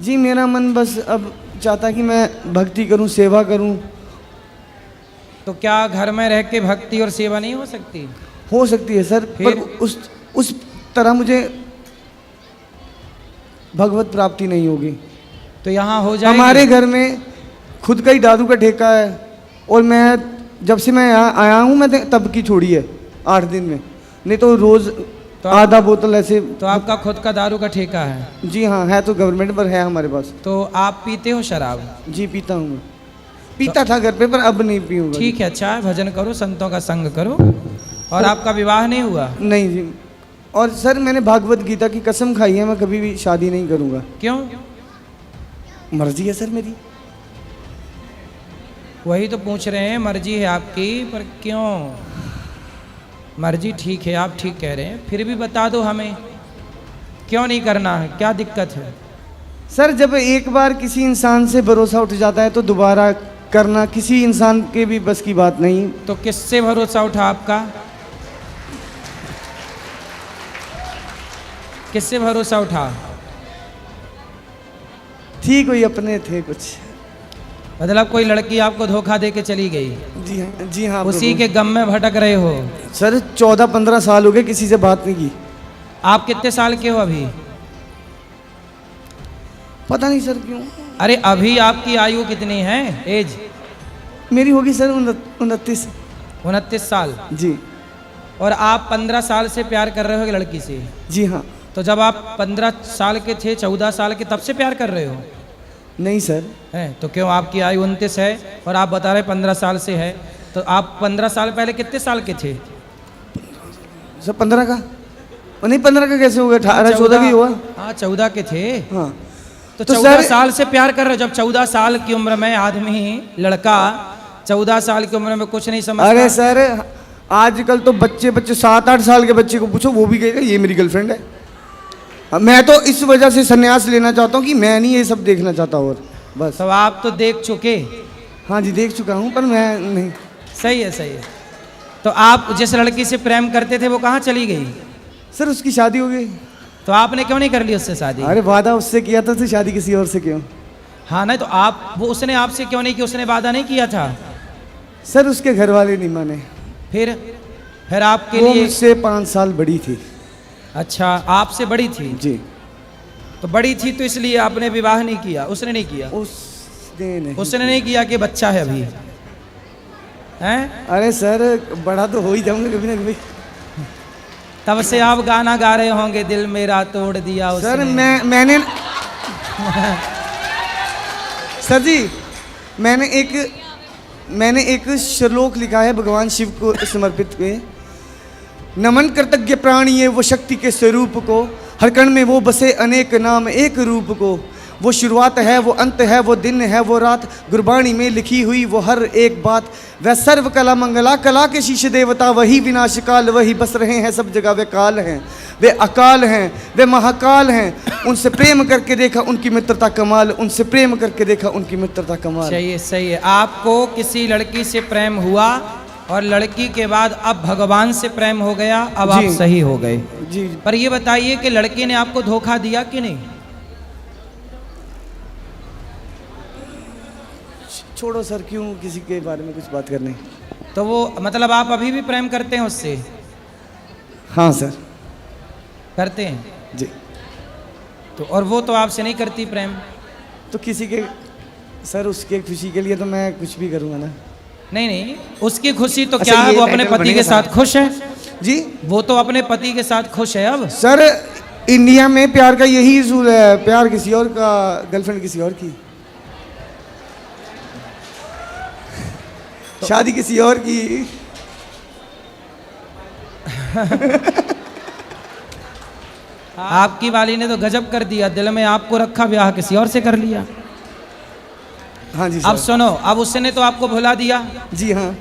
जी मेरा मन बस अब चाहता कि मैं भक्ति करूं, सेवा करूं। तो क्या घर में रह के भक्ति और सेवा नहीं हो सकती? हो सकती है सर, पर उस तरह मुझे भगवत प्राप्ति नहीं होगी। तो यहाँ हो जाएगी। हमारे घर में खुद का ही दारू का ठेका है, और मैं जब से मैं यहाँ आया हूँ मैं तब की छोड़ी है 8 दिन में, नहीं तो रोज तो आधा बोतल ऐसे। तो आपका खुद का दारू का ठेका है? जी हाँ है, तो गवर्नमेंट पर है हमारे पास। तो आप पीते हो शराब? जी पीता हूँ मैं, पीता था घर पे पर अब नहीं पीऊँगा। ठीक है, अच्छा है, भजन करो, संतों का संग करो। और आपका विवाह नहीं हुआ? नहीं जी, और सर मैंने भागवत गीता की कसम खाई है, मैं कभी भी शादी नहीं करूँगा। क्यों? मर्जी है सर मेरी। वही तो पूछ रहे हैं, मर्जी है आपकी, पर क्यों? मर्जी ठीक है, आप ठीक कह रहे हैं, फिर भी बता दो हमें क्यों नहीं करना है, क्या दिक्कत है? सर जब एक बार किसी इंसान से भरोसा उठ जाता है तो दोबारा करना किसी इंसान के भी बस की बात नहीं। तो किससे भरोसा उठा आपका? किससे भरोसा उठा? ठीक, कोई अपने थे कुछ। मतलब कोई लड़की आपको धोखा दे के चली गई? जी हाँ उसी के गम में भटक रहे हो? सर 14-15 साल हो गए किसी से बात नहीं की। आप कितने साल के हो अभी? पता नहीं सर क्यों। अरे अभी आपकी आयु कितनी है, एज? मेरी होगी सर 29। 29 साल? जी। और आप 15 साल से प्यार कर रहे हो एक लड़की से? जी हाँ। तो जब आप 15 साल के थे, 14 साल के, तब से प्यार कर रहे हो? नहीं सर। है तो क्यों? आपकी आयु 29 है और आप बता रहे 15 साल से है, तो आप 15 साल पहले कितने साल के थे? सर 15 का नहीं, 15 का कैसे हो गया? 18-14 भी हुआ। हाँ 14 के थे। हाँ तो 14 साल से प्यार कर रहे हो। जब 14 साल की उम्र में आदमी, लड़का 14 साल की उम्र में कुछ नहीं समझता। अरे सर आजकल तो बच्चे 7-8 साल के बच्चे को पूछो, वो भी कहेगा ये मेरी गर्लफ्रेंड है। मैं तो इस वजह से संन्यास लेना चाहता हूँ कि मैं नहीं ये सब देखना चाहता, और बस। तो आप तो देख चुके? हाँ जी देख चुका हूँ, पर मैं नहीं। सही है, सही है। तो आप जिस लड़की से प्रेम करते थे वो कहाँ चली गई? सर उसकी शादी हो गई। तो आपने क्यों नहीं कर ली उससे शादी? अरे वादा उससे किया था, तो शादी किसी और से क्यों? हाँ नहीं तो आप, वो उसने आपसे क्यों नहीं किया? उसने वादा नहीं किया था? सर उसके घर वाले नहीं माने। फिर आपके वो लिए? मुझसे 5 साल बड़ी थी। अच्छा, आपसे बड़ी थी? जी। तो बड़ी थी तो इसलिए आपने विवाह नहीं किया? उसने नहीं किया? उसने नहीं किया कि बच्चा है अभी? हैं? अरे सर बड़ा तो हो ही जाऊंगा कभी ना कभी। तब से आप गाना गा रहे होंगे, दिल मेरा तोड़ दिया उसने। सर मैंने सर जी मैंने एक श्लोक लिखा है भगवान शिव को समर्पित के। नमन कृतज्ञ प्राणी ये वो शक्ति के स्वरूप को, हर कण में वो बसे अनेक नाम एक रूप को। वो शुरुआत है, वो अंत है, वो दिन है, वो रात, गुरबाणी में लिखी हुई वो हर एक बात। वह सर्व कला मंगला, कला के शीश देवता, वही विनाश काल, वही बस रहे हैं सब जगह। वे काल हैं, वे अकाल हैं, वे महाकाल हैं। उनसे प्रेम करके देखा उनकी मित्रता कमाल, उनसे प्रेम करके देखा उनकी मित्रता कमाल। सही है, सही है। आपको किसी लड़की से प्रेम हुआ और लड़की के बाद अब भगवान से प्रेम हो गया, अब आप सही हो गए जी। पर ये बताइए कि लड़की ने आपको धोखा दिया कि नहीं? छोड़ो सर, क्यों किसी के बारे में कुछ बात करनी। तो वो मतलब आप अभी भी प्रेम करते हैं उससे? हाँ सर करते हैं जी। तो और वो तो आपसे नहीं करती प्रेम? तो किसी के सर उसके खुशी के लिए तो मैं कुछ भी करूँगा ना। नहीं नहीं, उसकी खुशी तो अच्छा, क्या है, वो अपने पति के साथ खुश है जी। वो तो अपने पति के साथ खुश है अब। सर इंडिया में प्यार का यही उसूल है, प्यार किसी और का, गर्लफ्रेंड किसी और की, शादी किसी और की। आपकी वाली ने तो गजब कर दिया, दिल में आपको रखा, ब्याह किसी और से कर लिया। हाँ जी सर। अब सुनो, अब उसने तो आपको भुला दिया। जी हाँ।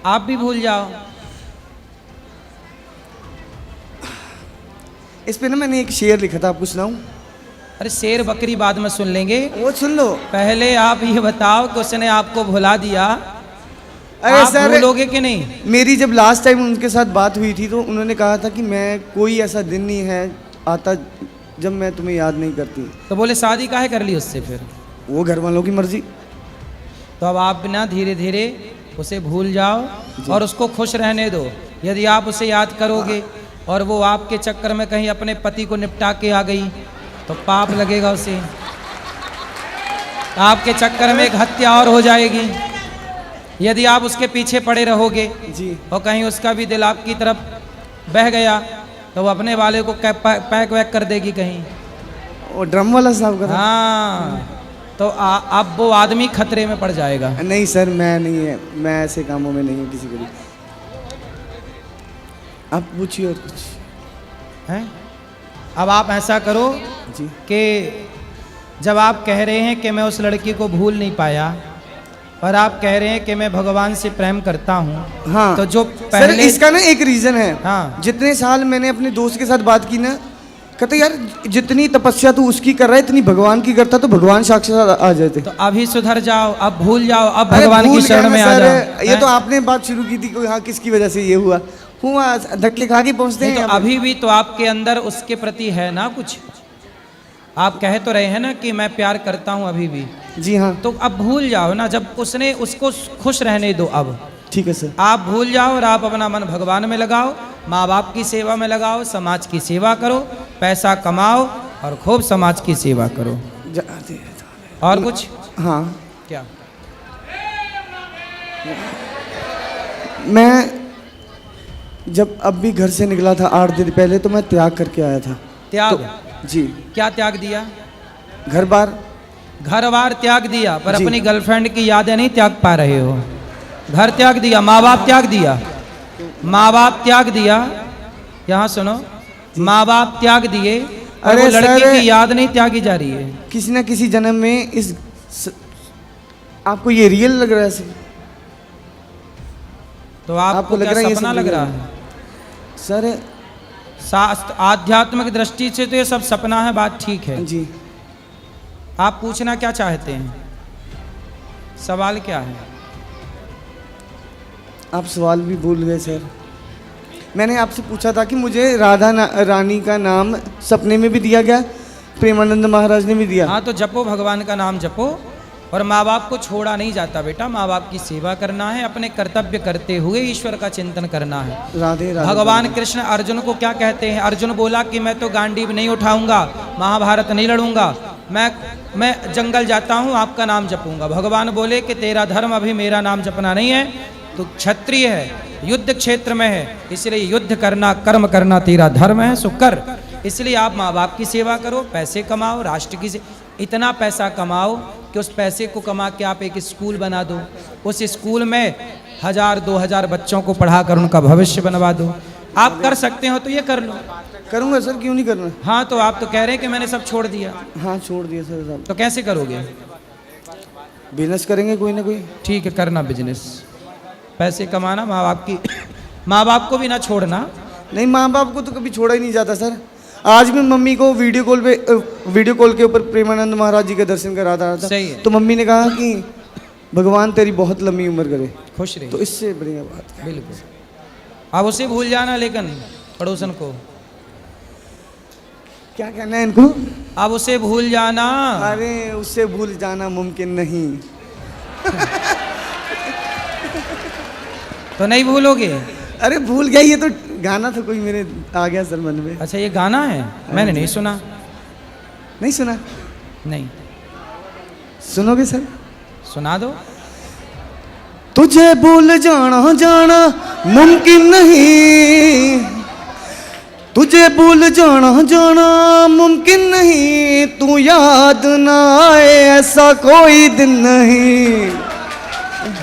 आप भी भूल जाओ। इस पे ना मैंने एक शेर लिखा था, आपको सुनाऊं? अरे शेर बकरी बाद में सुन लेंगे, वो सुन लो। पहले आप ये बताओ कि उसने आपको भुला दिया, अरे आप सर भूलोगे कि नहीं? मेरी जब लास्ट टाइम उनके साथ बात हुई थी तो उन्होंने कहा था कि मैं कोई ऐसा दिन नहीं है आता जब मैं तुम्हें याद नहीं करती। तो बोले शादी काहे कर ली उससे फिर? वो घर वालों की मर्जी। तो अब आप ना धीरे धीरे उसे भूल जाओ और उसको खुश रहने दो। यदि आप उसे याद करोगे और वो आपके चक्कर में कहीं अपने पति को निपटा के आ गई तो पाप लगेगा उसे, आपके चक्कर में एक हत्या और हो जाएगी। यदि आप उसके पीछे पड़े रहोगे जी। और कहीं उसका भी दिल आपकी तरफ बह गया तो वो अपने वाले को पैक वैक कर देगी कहीं। वो ड्रम वाला साहब का था? हाँ, तो अब वो आदमी खतरे में पड़ जाएगा। नहीं सर, मैं नहीं है, मैं ऐसे कामों में नहीं हूँ किसी को भी। आप पूछिए और कुछ हैं। अब आप ऐसा करो जी कि जब आप कह रहे हैं कि मैं उस लड़की को भूल नहीं पाया और आप कह रहे हैं कि मैं भगवान से प्रेम करता हूँ, हाँ, तो जो सर पहले इसका ना एक रीजन है। हाँ। जितने साल मैंने अपने दोस्त के साथ बात की ना, कहते यार जितनी तपस्या तू उसकी कर रहा है इतनी भगवान की करता तो भगवान साक्षात आ जाते। तो अभी सुधर जाओ, अब भूल जाओ, अब अरे भगवान भूल की शरण गया में ना आ सर, जाओ। ये तो आपने बात शुरू की थी कि हाँ किसकी वजह से ये हुआ धक्के खा के पहुंचते नहीं, हैं। तो अभी भी तो आपके अंदर उसके प्रति है ना कुछ। आप कह तो रहे हैं ना कि मैं प्यार करता हूँ अभी भी। जी हाँ, तो अब भूल जाओ ना, जब उसने उसको खुश रहने दो। अब ठीक है सर। आप भूल जाओ और आप अपना मन भगवान में लगाओ, माँ बाप की सेवा में लगाओ, समाज की सेवा करो, पैसा कमाओ और खूब समाज की सेवा करो। और कुछ? हाँ, क्या? मैं जब अब भी घर से निकला था 8 दिन पहले तो मैं त्याग करके आया था। त्याग? जी। क्या त्याग दिया? घर बार त्याग दिया, पर जी। अपनी गर्लफ्रेंड की यादें नहीं त्याग पा रहे हो। घर त्याग दिया, माँ बाप त्याग दिया, माँ बाप त्याग दिया। यहाँ सुनो, माँ बाप त्याग दिए, अरे लड़की की याद नहीं त्यागी जा रही है। किसी न किसी जन्म में आपको ये रियल लग रहा है सर? तो आपको लग क्या रहा है ये सपना सब लग रहा है? सर शास्त्र आध्यात्मिक दृष्टि से तो ये सब सपना है, बात ठीक है जी। आप पूछना क्या चाहते हैं? सवाल क्या है? आप सवाल भी भूल गए सर। मैंने आपसे पूछा था कि मुझे रानी का नाम सपने में भी दिया गया, प्रेमानंद महाराज ने भी दिया। हाँ, तो जपो, भगवान का नाम जपो। और माँ बाप को छोड़ा नहीं जाता बेटा, माँ बाप की सेवा करना है, अपने कर्तव्य करते हुए ईश्वर का चिंतन करना है। राधे राधे। भगवान कृष्ण अर्जुन को क्या कहते हैं? अर्जुन बोला कि मैं तो गांडीव नहीं उठाऊंगा, महाभारत नहीं लड़ूंगा, मैं जंगल जाता हूँ, आपका नाम जपूंगा। भगवान बोले कि तेरा धर्म अभी मेरा नाम जपना नहीं है, तो क्षत्रिय है, युद्ध क्षेत्र में है, इसलिए युद्ध करना, कर्म करना तेरा धर्म है, सो कर। इसलिए आप माँ बाप की सेवा करो, पैसे कमाओ, राष्ट्र की इतना पैसा कमाओ कि उस पैसे को कमा के आप एक स्कूल बना दो, उस स्कूल में 1000-2000 बच्चों को पढ़ाकर उनका भविष्य बनवा दो। आप कर सकते हो तो ये कर लो। करूंगा सर, क्यों नहीं करना। हाँ, तो आप तो कह रहे हैं कि मैंने सब छोड़ दिया। हाँ छोड़ दिया सर साहब। तो कैसे करोगे? बिजनेस करेंगे कोई ना कोई। ठीक है, करना बिजनेस, पैसे कमाना, माँ बाप को भी ना छोड़ना। नहीं, माँ बाप को तो कभी छोड़ा ही नहीं जाता सर। आज भी मम्मी को वीडियो कॉल के ऊपर प्रेमानंद महाराज जी के दर्शन करा रहा था। सही है। तो मम्मी ने कहा कि भगवान तेरी बहुत लंबी उम्र करे, खुश रहे। तो इससे बढ़िया बात है। बिल्कुल। अब उसे भूल जाना, लेकिन पड़ोसन को क्या कहना है इनको? अब उसे भूल जाना। अरे उससे भूल जाना मुमकिन नहीं। तो नहीं भूलोगे? अरे भूल गया, ये तो गाना था कोई मेरे आ गया सर मन में। अच्छा, ये गाना है, मैंने नहीं सुना। नहीं सुना? नहीं सुनोगे सर? सुना दो। तुझे भूल जाना मुमकिन नहीं, तुझे भूल जाना मुमकिन नहीं, तू याद ना आए ऐसा कोई दिन नहीं।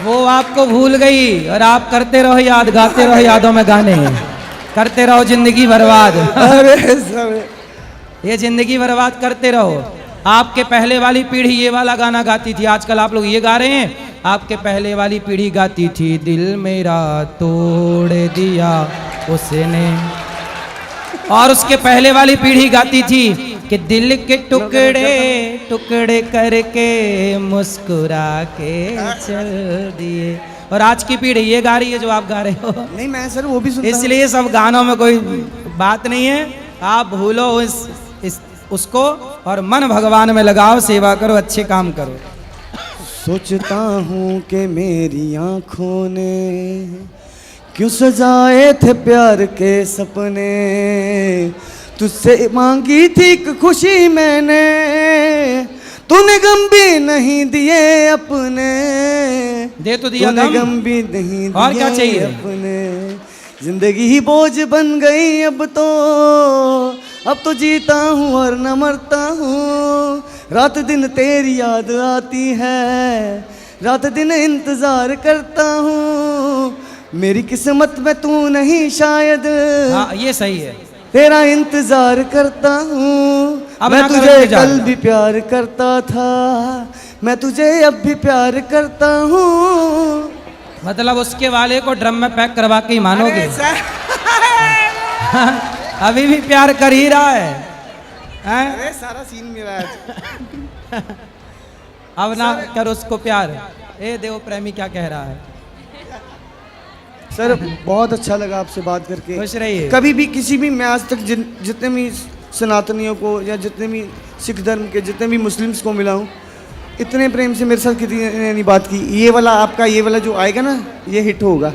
वो आपको भूल गई और आप करते रहो याद, गाते रहो यादों में गाने, करते रहो जिंदगी बर्बाद। अरे सर, ये जिंदगी बर्बाद करते रहो। आपके पहले वाली पीढ़ी ये वाला गाना गाती थी, आजकल आप लोग ये गा रहे हैं। आपके पहले वाली पीढ़ी गाती थी, दिल मेरा तोड़ दिया उसने, और उसके पहले वाली पीढ़ी गाती थी कि दिल के टुकड़े टुकड़े करके मुस्कुरा के चल दिए। और आज की पीढ़ी ये गा रही है जो आप गा रहे हो। नहीं मैं सर वो भी सुनता हूं। इसलिए सब गानों में कोई बात नहीं है। आप भूलो इस उसको और मन भगवान में लगाओ, सेवा करो, अच्छे काम करो। सोचता हूँ कि मेरी आँखों ने क्यों सजाए थे प्यार के सपने, तुझसे मांगी थी एक खुशी मैंने, तूने गम भी नहीं दिए अपने, दे तो दिया तूने गम। गम भी नहीं और क्या दिए चाहिए? अपने, जिंदगी ही बोझ बन गई अब तो जीता हूँ और न मरता हूँ, रात दिन तेरी याद आती है, रात दिन इंतजार करता हूँ, मेरी किस्मत में तू नहीं शायद, हाँ ये सही है। तेरा इंतजार करता हूँ, अब मैं ना करो तुझे इंतजार। कल भी प्यार करता था, मैं तुझे अब भी प्यार करता हूँ। मतलब उसके वाले को ड्रम में पैक करवा के ही मानोगे? अभी भी प्यार कर ही रहा है, हैं? अरे सारा सीन मेरा है। अब ना कर उसको प्यार। ए देव प्रेमी क्या कह रहा है? सर बहुत अच्छा लगा आपसे बात करके। खुश रहिए। कभी भी किसी भी मैं आज तक जितने भी सनातनियों को या जितने भी सिख धर्म के जितने भी मुस्लिम्स को मिला हूँ, इतने प्रेम से मेरे साथ किसी ने नहीं बात की। ये वाला आपका ये वाला जो आएगा ना, ये हिट होगा।